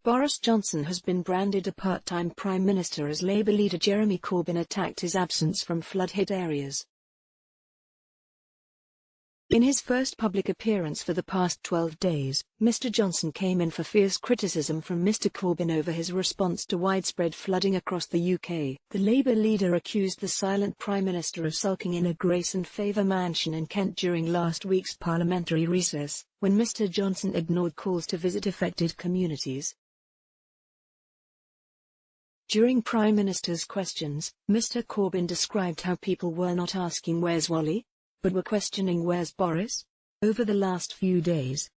Boris Johnson has been branded a part-time Prime Minister as Labour leader Jeremy Corbyn attacked his absence from flood-hit areas. In his first public appearance for the past 12 days, Mr Johnson came in for fierce criticism from Mr Corbyn over his response to widespread flooding across the UK. The Labour leader accused the silent Prime Minister of sulking in a Grace and Favour mansion in Kent during last week's parliamentary recess, when Mr Johnson ignored calls to visit affected communities. During Prime Minister's questions, Mr Corbyn described how people were not asking "Where's Wally?" but were questioning "Where's Boris?" over the last few days.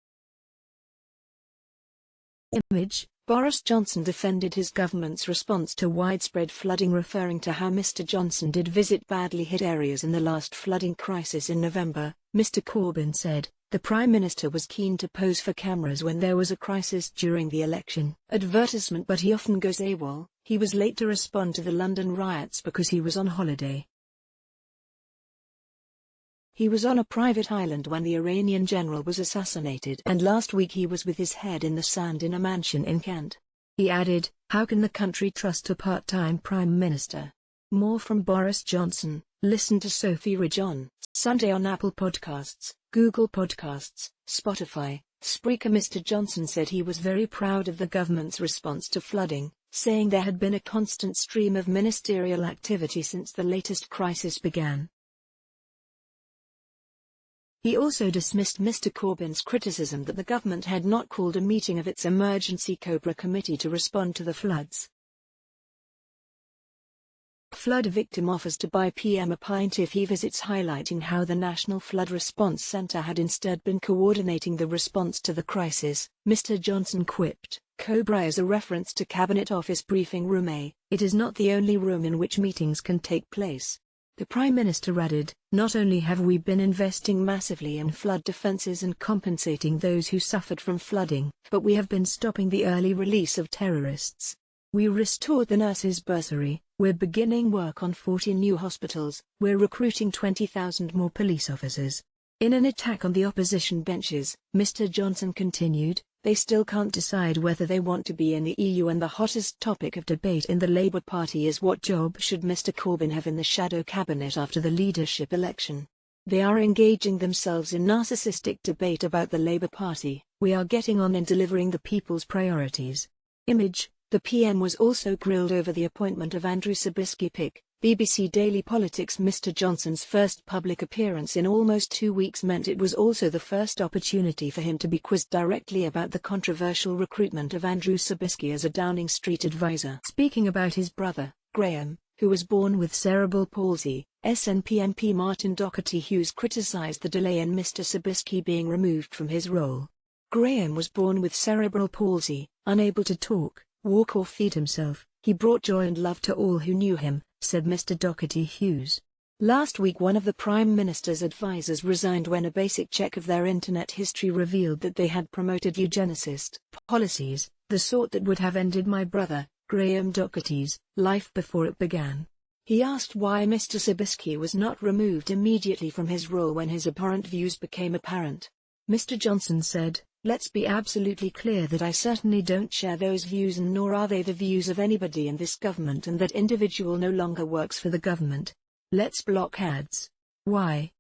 Image: Boris Johnson defended his government's response to widespread flooding, referring to how Mr Johnson did visit badly hit areas in the last flooding crisis in November. Mr Corbyn said, "The Prime Minister was keen to pose for cameras when there was a crisis during the election advertisement, but he often goes AWOL. He was late to respond to the London riots because he was on holiday. He was on a private island when the Iranian general was assassinated, and last week he was with his head in the sand in a mansion in Kent." He added, "How can the country trust a part-time Prime Minister?" More from Boris Johnson. Listen to Sophie Ridge on Sunday on Apple Podcasts, Google Podcasts, Spotify, Spreaker. Mr Johnson said he was very proud of the government's response to flooding, saying there had been a constant stream of ministerial activity since the latest crisis began. He also dismissed Mr Corbyn's criticism that the government had not called a meeting of its emergency Cobra committee to respond to the floods. Flood victim offers to buy PM a pint if he visits, highlighting how the National Flood Response Centre had instead been coordinating the response to the crisis. Mr Johnson quipped, "Cobra is a reference to Cabinet Office Briefing Room A. It is not the only room in which meetings can take place." The Prime Minister added, "Not only have we been investing massively in flood defences and compensating those who suffered from flooding, but we have been stopping the early release of terrorists. We restored the nurses' bursary, we're beginning work on 40 new hospitals, we're recruiting 20,000 more police officers." In an attack on the opposition benches, Mr Johnson continued, "They still can't decide whether they want to be in the EU, and the hottest topic of debate in the Labour Party is what job should Mr Corbyn have in the shadow cabinet after the leadership election. They are engaging themselves in narcissistic debate about the Labour Party. We are getting on and delivering the people's priorities." Image: the PM was also grilled over the appointment of Andrew Sabisky Pick, BBC Daily Politics. Mr Johnson's first public appearance in almost 2 weeks meant it was also the first opportunity for him to be quizzed directly about the controversial recruitment of Andrew Sabisky as a Downing Street advisor. Speaking about his brother, Graham, who was born with cerebral palsy, SNP MP Martin Doherty-Hughes criticised the delay in Mr Sabisky being removed from his role. "Graham was born with cerebral palsy, unable to talk, walk or feed himself. He brought joy and love to all who knew him," said Mr Doherty-Hughes. Last week one of the Prime Minister's advisors resigned when a basic check of their internet history revealed that they had promoted eugenicist policies, the sort that would have ended my brother, Graham Doherty's, life before it began. He asked why Mr Sabisky was not removed immediately from his role when his abhorrent views became apparent. Mr Johnson said, "Let's be absolutely clear that I certainly don't share those views, and nor are they the views of anybody in this government, and that individual no longer works for the government. Let's block ads. Why?